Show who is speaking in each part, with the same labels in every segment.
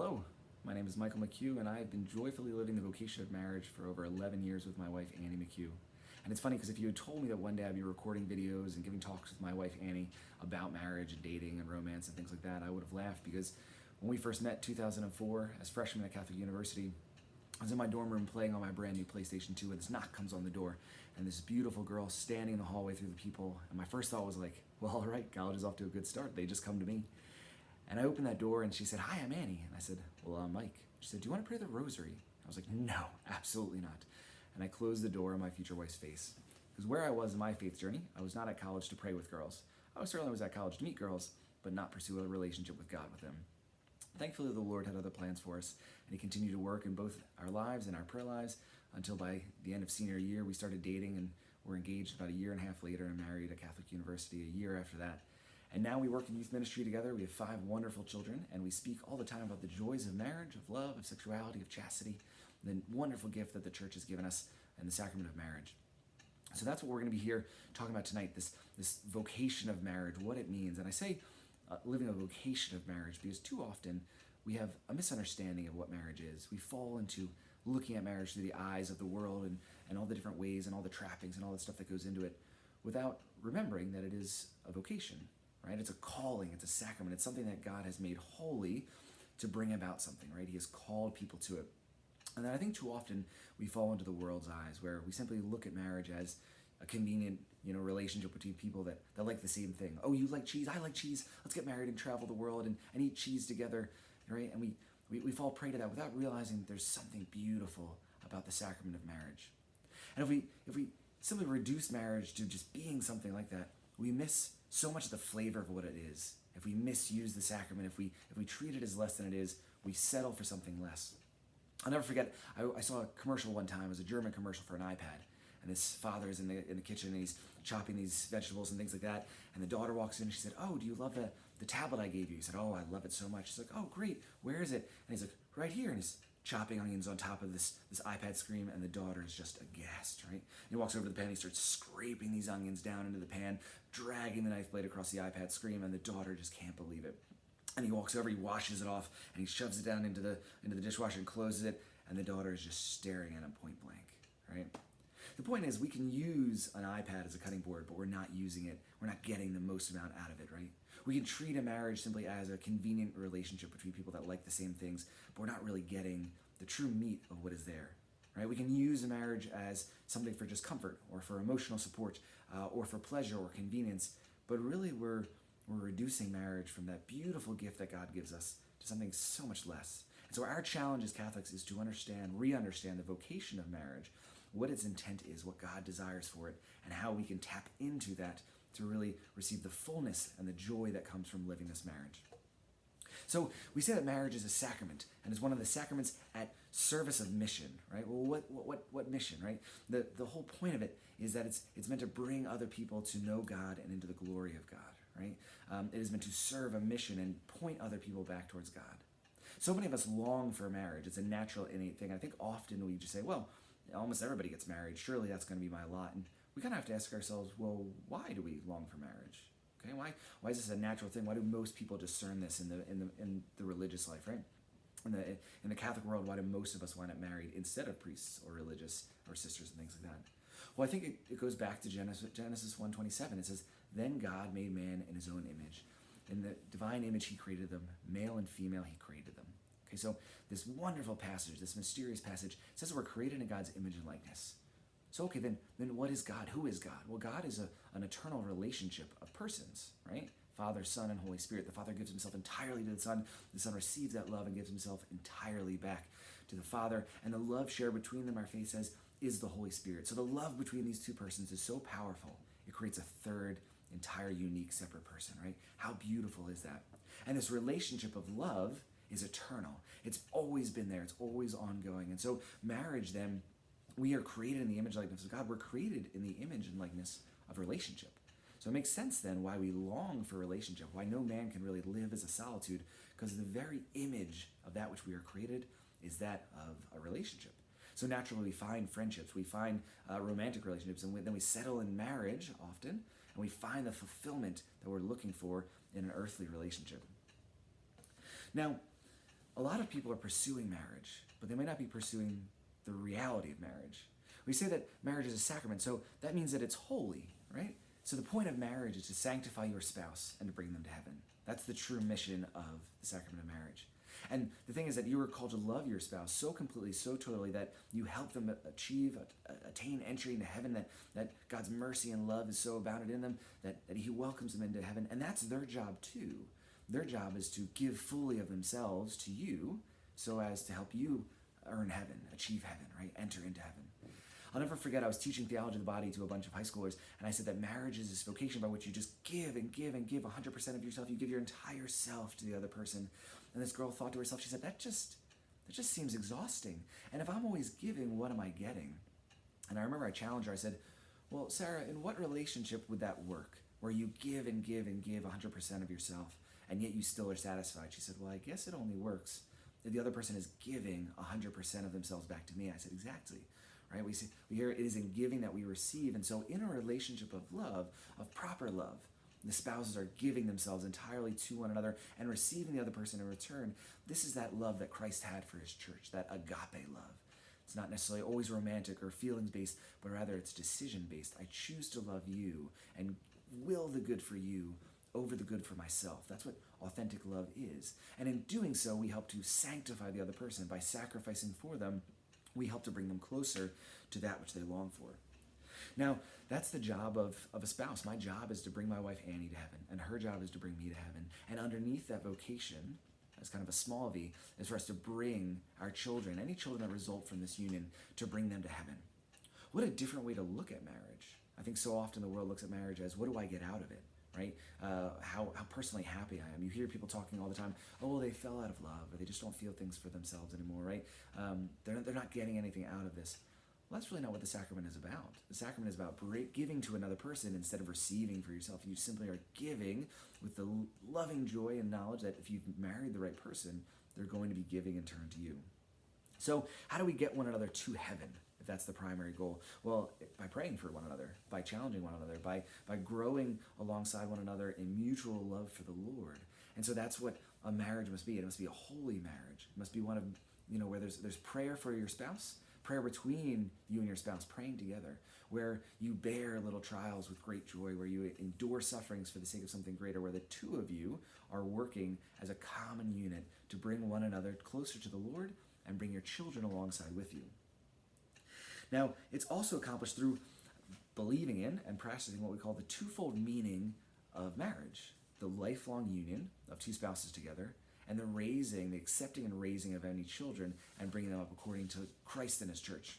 Speaker 1: Hello, my name is Michael McHugh, and I have been joyfully living the vocation of marriage for over 11 years with my wife, Annie McHugh. And it's funny because if you had told me that one day I'd be recording videos and giving talks with my wife, Annie, about marriage and dating and romance and things like that, I would have laughed because when we first met 2004 as freshmen at Catholic University, I was in my dorm room playing on my brand new PlayStation 2 and this knock comes on the door and this beautiful girl standing in the hallway through the people. And my first thought was like, well, all right, college is off to a good start. They just come to me. And I opened that door and she said, "Hi, I'm Annie." And I said, "Well, I'm Mike." She said, "Do you want to pray the rosary?" I was like, "No, absolutely not." And I closed the door in my future wife's face. Because where I was in my faith journey, I was not at college to pray with girls. I certainly was at college to meet girls, but not pursue a relationship with God with them. Thankfully, the Lord had other plans for us, and He continued to work in both our lives and our prayer lives until by the end of senior year, we started dating and were engaged about a year and a half later and married at Catholic University a year after that. And now we work in youth ministry together. We have 5 wonderful children, and we speak all the time about the joys of marriage, of love, of sexuality, of chastity, the wonderful gift that the church has given us and the sacrament of marriage. So that's what we're going to be here talking about tonight, this vocation of marriage, what it means. And I say living a vocation of marriage because too often we have a misunderstanding of what marriage is. We fall into looking at marriage through the eyes of the world and all the different ways and all the trappings and all the stuff that goes into it without remembering that it is a vocation. Right? It's a calling, it's a sacrament, it's something that God has made holy to bring about something, right? He has called people to it. And then I think too often we fall into the world's eyes where we simply look at marriage as a convenient, relationship between people that like the same thing. Oh, you like cheese, I like cheese, let's get married and travel the world and eat cheese together, right? And we fall prey to that without realizing that there's something beautiful about the sacrament of marriage. And if we simply reduce marriage to just being something like that, we miss so much of the flavor of what it is. If we misuse the sacrament, if we treat it as less than it is, we settle for something less. I'll never forget, I saw a commercial one time. It was a German commercial for an iPad. And this father is in the kitchen and he's chopping these vegetables and things like that. And the daughter walks in and she said, "Oh, do you love the tablet I gave you?" He said, "Oh, I love it so much." She's like, "Oh, great. Where is it?" And he's like, "Right here." And he's chopping onions on top of this iPad screen, and the daughter is just aghast, right? And he walks over to the pan, and he starts scraping these onions down into the pan, dragging the knife blade across the iPad screen, and the daughter just can't believe it. And he walks over, he washes it off, and he shoves it down into the dishwasher and closes it, and the daughter is just staring at him point blank, right? The point is, we can use an iPad as a cutting board, but we're not using it. We're not getting the most amount out of it, right? We can treat a marriage simply as a convenient relationship between people that like the same things, but we're not really getting the true meat of what is there, right? We can use a marriage as something for just comfort or for emotional support or for pleasure or convenience, but really we're reducing marriage from that beautiful gift that God gives us to something so much less. And so our challenge as Catholics is to re-understand the vocation of marriage, what its intent is, what God desires for it, and how we can tap into that to really receive the fullness and the joy that comes from living this marriage. So we say that marriage is a sacrament, and is one of the sacraments at service of mission, right? Well, what mission, right? The whole point of it is that it's meant to bring other people to know God and into the glory of God, right? It is meant to serve a mission and point other people back towards God. So many of us long for marriage. It's a natural, innate thing. I think often we just say, well, almost everybody gets married. Surely that's going to be my lot. And we kind of have to ask ourselves, well, why do we long for marriage? Okay, why is this a natural thing? Why do most people discern this in the religious life, right? In the Catholic world, why do most of us wind up married instead of priests or religious or sisters and things like that? Well, I think it goes back to Genesis 1:27. It says, "Then God made man in His own image. In the divine image He created them, male and female He created them." Okay, so this wonderful passage, this mysterious passage, says we're created in God's image and likeness. So okay, then what is God? Who is God? Well, God is an eternal relationship of persons, right? Father, Son, and Holy Spirit. The Father gives Himself entirely to the Son. The Son receives that love and gives Himself entirely back to the Father. And the love shared between them, our faith says, is the Holy Spirit. So the love between these two persons is so powerful, it creates a third, entire, unique, separate person, right? How beautiful is that? And this relationship of love is eternal. It's always been there. It's always ongoing. And so marriage, then, we are created in the image and likeness of God. We're created in the image and likeness of relationship. So it makes sense then why we long for relationship, why no man can really live as a solitude, because the very image of that which we are created is that of a relationship. So naturally we find friendships, we find romantic relationships, and then we settle in marriage often, and we find the fulfillment that we're looking for in an earthly relationship. Now, a lot of people are pursuing marriage, but they might not be pursuing the reality of marriage. We say that marriage is a sacrament, so that means that it's holy, right? So the point of marriage is to sanctify your spouse and to bring them to heaven. That's the true mission of the sacrament of marriage. And the thing is that you are called to love your spouse so completely, so totally, that you help them attain entry into heaven, that God's mercy and love is so abounded in them that he welcomes them into heaven. And that's their job too. Their job is to give fully of themselves to you so as to help you earn heaven, achieve heaven, right? Enter into heaven. I'll never forget, I was teaching theology of the body to a bunch of high schoolers, and I said that marriage is this vocation by which you just give and give and give 100% of yourself. You give your entire self to the other person. And this girl thought to herself, she said, that just seems exhausting. And if I'm always giving, what am I getting? And I remember I challenged her. I said, well, Sarah, in what relationship would that work, where you give and give and give 100% of yourself, and yet you still are satisfied? She said, well, I guess it only works if the other person is giving 100% of themselves back to me. I said, exactly. Right? We hear it is in giving that we receive. And so in a relationship of love, of proper love, the spouses are giving themselves entirely to one another and receiving the other person in return. This is that love that Christ had for his church, that agape love. It's not necessarily always romantic or feelings-based, but rather it's decision-based. I choose to love you and will the good for you over the good for myself. That's what authentic love is. And in doing so, we help to sanctify the other person. By sacrificing for them, we help to bring them closer to that which they long for. Now, that's the job of a spouse. My job is to bring my wife Annie to heaven, and her job is to bring me to heaven. And underneath that vocation, as kind of a small v, is for us to bring our children, any children that result from this union, to bring them to heaven. What a different way to look at marriage. I think so often the world looks at marriage as, what do I get out of it? Right? How personally happy I am. You hear people talking all the time, oh, well, they fell out of love, or they just don't feel things for themselves anymore, right? They're not getting anything out of this. Well, that's really not what the sacrament is about. The sacrament is about giving to another person instead of receiving for yourself. You simply are giving with the loving joy and knowledge that if you've married the right person, they're going to be giving in turn to you. So how do we get one another to heaven? If that's the primary goal? Well, by praying for one another, by challenging one another, by growing alongside one another in mutual love for the Lord. And so that's what a marriage must be. It must be a holy marriage. It must be one of, where there's prayer for your spouse, prayer between you and your spouse, praying together, where you bear little trials with great joy, where you endure sufferings for the sake of something greater, where the two of you are working as a common unit to bring one another closer to the Lord and bring your children alongside with you. Now, it's also accomplished through believing in and practicing what we call the twofold meaning of marriage: the lifelong union of two spouses together, and the accepting and raising of any children and bringing them up according to Christ and his church.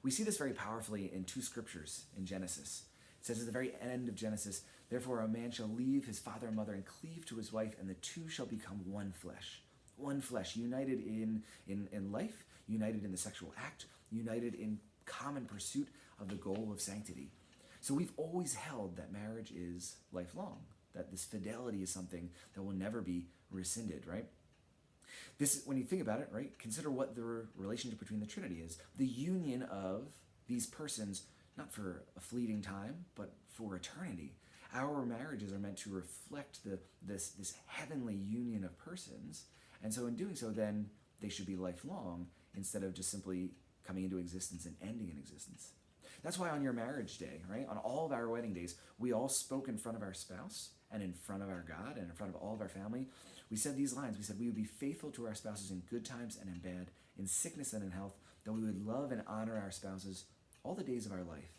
Speaker 1: We see this very powerfully in two scriptures in Genesis. It says at the very end of Genesis, therefore a man shall leave his father and mother and cleave to his wife, and the two shall become one flesh. One flesh, united in life, united in the sexual act, united in common pursuit of the goal of sanctity. So we've always held that marriage is lifelong, that this fidelity is something that will never be rescinded, right? This, when you think about it, right, consider what the relationship between the Trinity is. The union of these persons, not for a fleeting time, but for eternity. Our marriages are meant to reflect this heavenly union of persons, and so in doing so, then they should be lifelong instead of just simply coming into existence and ending in existence. That's why on your marriage day, right, on all of our wedding days, we all spoke in front of our spouse and in front of our God and in front of all of our family. We said these lines. We said we would be faithful to our spouses in good times and in bad, in sickness and in health, that we would love and honor our spouses all the days of our life.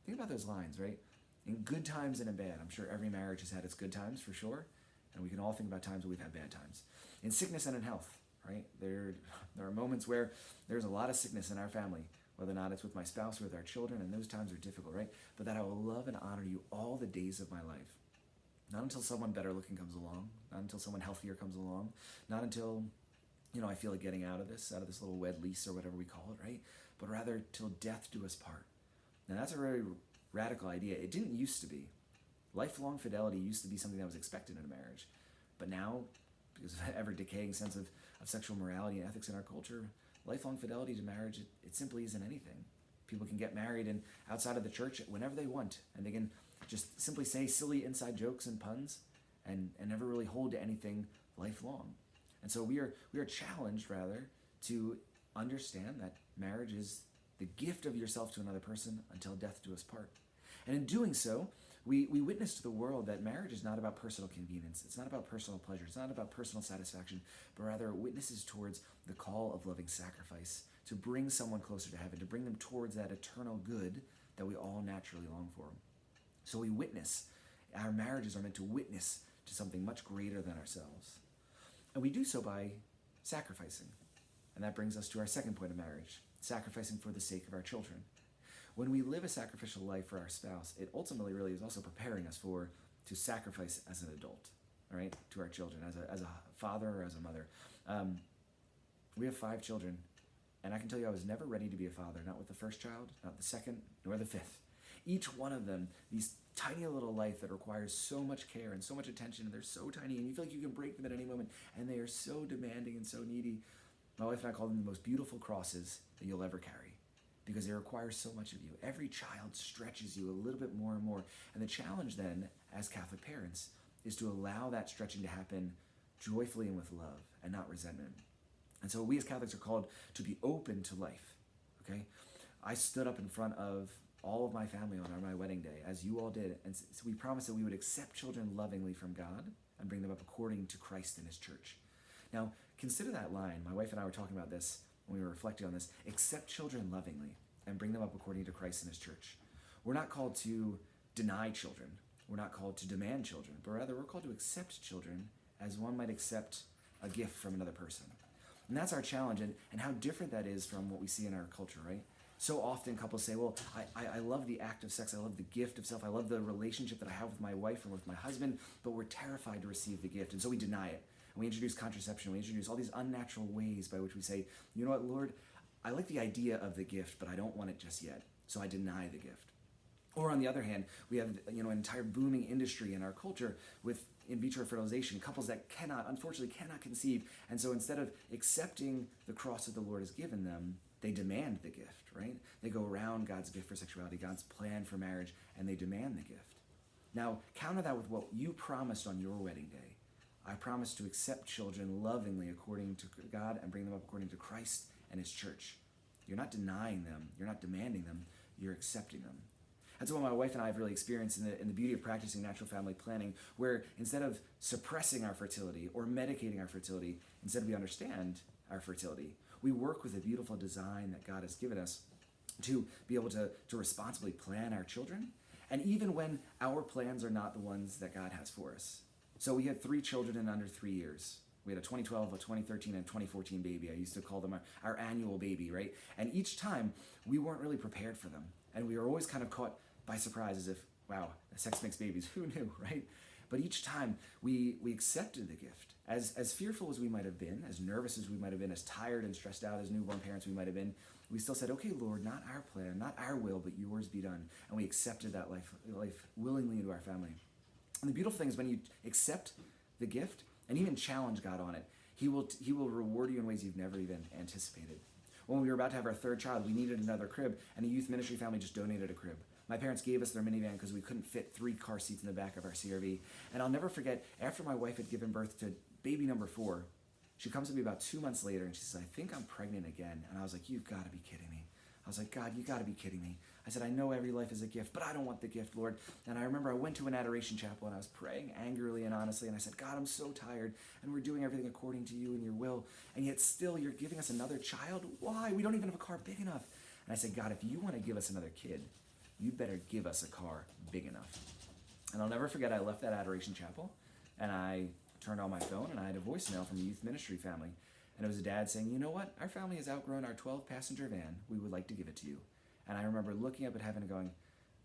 Speaker 1: Think about those lines, right? In good times and in bad. I'm sure every marriage has had its good times for sure, and we can all think about times when we've had bad times. In sickness and in health, right? There are moments where there's a lot of sickness in our family, whether or not it's with my spouse or with our children, and those times are difficult, right? But that I will love and honor you all the days of my life. Not until someone better looking comes along, not until someone healthier comes along, not until, I feel like getting out of this little wed lease or whatever we call it, right? But rather till death do us part. Now that's a very radical idea. It didn't used to be. Lifelong fidelity used to be something that was expected in a marriage. But now, because of the ever-decaying sense of sexual morality and ethics in our culture, lifelong fidelity to marriage, it simply isn't anything. People can get married and outside of the church whenever they want, and they can just simply say silly inside jokes and puns and never really hold to anything lifelong. And so we are challenged, rather, to understand that marriage is the gift of yourself to another person until death do us part. And in doing so, we witness to the world that marriage is not about personal convenience. It's not about personal pleasure. It's not about personal satisfaction, but rather it witnesses towards the call of loving sacrifice to bring someone closer to heaven, to bring them towards that eternal good that we all naturally long for. So we witness. Our marriages are meant to witness to something much greater than ourselves. And we do so by sacrificing. And that brings us to our second point of marriage, sacrificing for the sake of our children. When we live a sacrificial life for our spouse, it ultimately really is also preparing us to sacrifice as an adult, all right, to our children, as a father or as a mother. We have 5 children, and I can tell you I was never ready to be a father, not with the first child, not the second, nor the 5th. Each one of them, these tiny little life that requires so much care and so much attention, and they're so tiny, and you feel like you can break them at any moment, and they are so demanding and so needy. My wife and I call them the most beautiful crosses that you'll ever carry, because they require so much of you. Every child stretches you a little bit more and more. And the challenge then, as Catholic parents, is to allow that stretching to happen joyfully and with love and not resentment. And so we as Catholics are called to be open to life, okay? I stood up in front of all of my family on my wedding day, as you all did, and so we promised that we would accept children lovingly from God and bring them up according to Christ and his church. Now, consider that line. My wife and I were talking about this when we were reflecting on this. Accept children lovingly and bring them up according to Christ and his church. We're not called to deny children. We're not called to demand children, but rather we're called to accept children as one might accept a gift from another person. And that's our challenge, and how different that is from what we see in our culture, right? So often couples say, well, I love the act of sex, I love the gift of self, I love the relationship that I have with my wife and with my husband, but we're terrified to receive the gift, and so we deny it. And we introduce contraception, we introduce all these unnatural ways by which we say, you know what, Lord, I like the idea of the gift, but I don't want it just yet, so I deny the gift. Or on the other hand, we have an entire booming industry in our culture with in vitro fertilization, couples that unfortunately cannot conceive, and so instead of accepting the cross that the Lord has given them, they demand the gift, right? They go around God's gift for sexuality, God's plan for marriage, and they demand the gift. Now, counter that with what you promised on your wedding day. I promise to accept children lovingly according to God and bring them up according to Christ and his church. You're not denying them, you're not demanding them, you're accepting them. That's what my wife and I have really experienced in the beauty of practicing natural family planning, where instead of suppressing our fertility or medicating our fertility, instead we understand our fertility. We work with a beautiful design that God has given us to be able to responsibly plan our children, and even when our plans are not the ones that God has for us. So we had 3 children in under 3 years. We had a 2012, a 2013, and a 2014 baby. I used to call them our annual baby, right? And each time, we weren't really prepared for them. And we were always kind of caught by surprise, as if, wow, sex makes babies, who knew, right? But each time, we accepted the gift. As fearful as we might have been, as nervous as we might have been, as tired and stressed out as newborn parents we might have been, we still said, okay, Lord, not our plan, not our will, but yours be done. And we accepted that life willingly into our family. And the beautiful thing is when you accept the gift and even challenge God on it, he will reward you in ways you've never even anticipated. When we were about to have our 3rd child, we needed another crib, and a youth ministry family just donated a crib. My parents gave us their minivan because we couldn't fit 3 car seats in the back of our CRV. And I'll never forget, after my wife had given birth to baby number 4, she comes to me about 2 months later and she says, I think I'm pregnant again. And I was like, you've got to be kidding me. I was like, God, you got to be kidding me. I said, I know every life is a gift, but I don't want the gift, Lord. And I remember I went to an adoration chapel and I was praying angrily and honestly, and I said, God, I'm so tired, and we're doing everything according to you and your will, and yet still you're giving us another child? Why? We don't even have a car big enough. And I said, God, if you want to give us another kid, you better give us a car big enough. And I'll never forget, I left that adoration chapel, and I turned on my phone, and I had a voicemail from a youth ministry family. And it was a dad saying, you know what? Our family has outgrown our 12-passenger van. We would like to give it to you. And I remember looking up at heaven and going,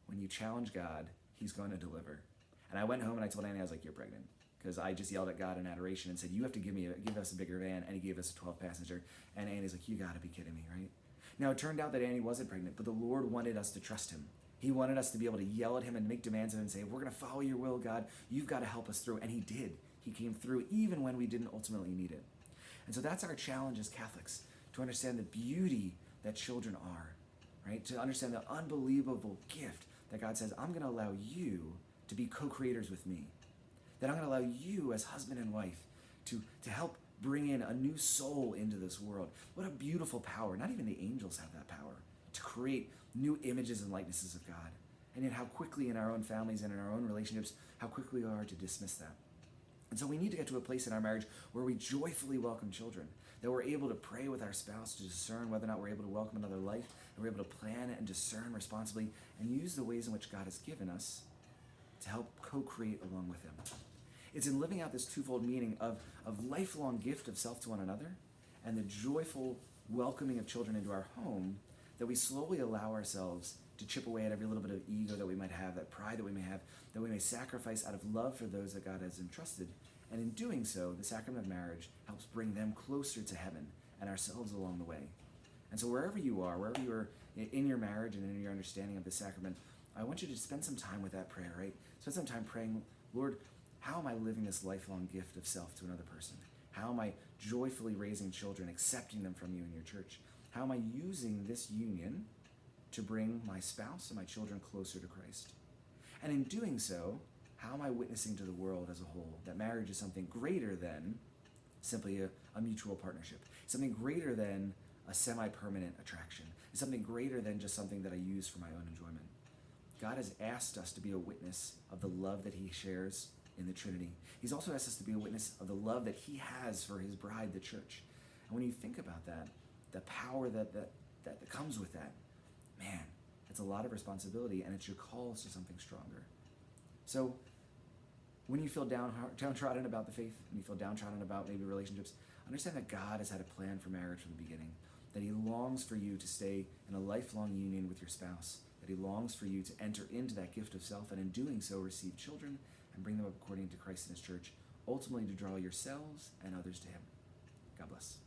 Speaker 1: when you challenge God, he's going to deliver. And I went home and I told Annie, I was like, you're pregnant. Because I just yelled at God in adoration and said, you have to give us a bigger van. And he gave us a 12-passenger. And Annie's like, you got to be kidding me, right? Now, it turned out that Annie wasn't pregnant, but the Lord wanted us to trust him. He wanted us to be able to yell at him and make demands of him and say, we're going to follow your will, God. You've got to help us through. And he did. He came through even when we didn't ultimately need it. And so that's our challenge as Catholics, to understand the beauty that children are, right? To understand the unbelievable gift that God says, I'm going to allow you to be co-creators with me. That I'm going to allow you as husband and wife to help bring in a new soul into this world. What a beautiful power. Not even the angels have that power to create new images and likenesses of God. And yet how quickly in our own families and in our own relationships, how quickly we are to dismiss that. And so we need to get to a place in our marriage where we joyfully welcome children, that we're able to pray with our spouse to discern whether or not we're able to welcome another life, and we're able to plan and discern responsibly and use the ways in which God has given us to help co-create along with him. It's in living out this twofold meaning of lifelong gift of self to one another and the joyful welcoming of children into our home that we slowly allow ourselves to chip away at every little bit of ego that we might have, that pride that we may have, that we may sacrifice out of love for those that God has entrusted. And in doing so, the sacrament of marriage helps bring them closer to heaven and ourselves along the way. And so wherever you are in your marriage and in your understanding of the sacrament, I want you to spend some time with that prayer, right? Spend some time praying, Lord, how am I living this lifelong gift of self to another person? How am I joyfully raising children, accepting them from you in your church? How am I using this union to bring my spouse and my children closer to Christ? And in doing so, how am I witnessing to the world as a whole that marriage is something greater than simply a mutual partnership, something greater than a semi-permanent attraction, it's something greater than just something that I use for my own enjoyment. God has asked us to be a witness of the love that he shares in the Trinity. He's also asked us to be a witness of the love that he has for his bride, the church. And when you think about that, the power that comes with that, man, it's a lot of responsibility, and it should call us to something stronger. So when you feel downtrodden about the faith, when you feel downtrodden about maybe relationships, understand that God has had a plan for marriage from the beginning, that he longs for you to stay in a lifelong union with your spouse, that he longs for you to enter into that gift of self, and in doing so receive children and bring them up according to Christ and his church, ultimately to draw yourselves and others to him. God bless.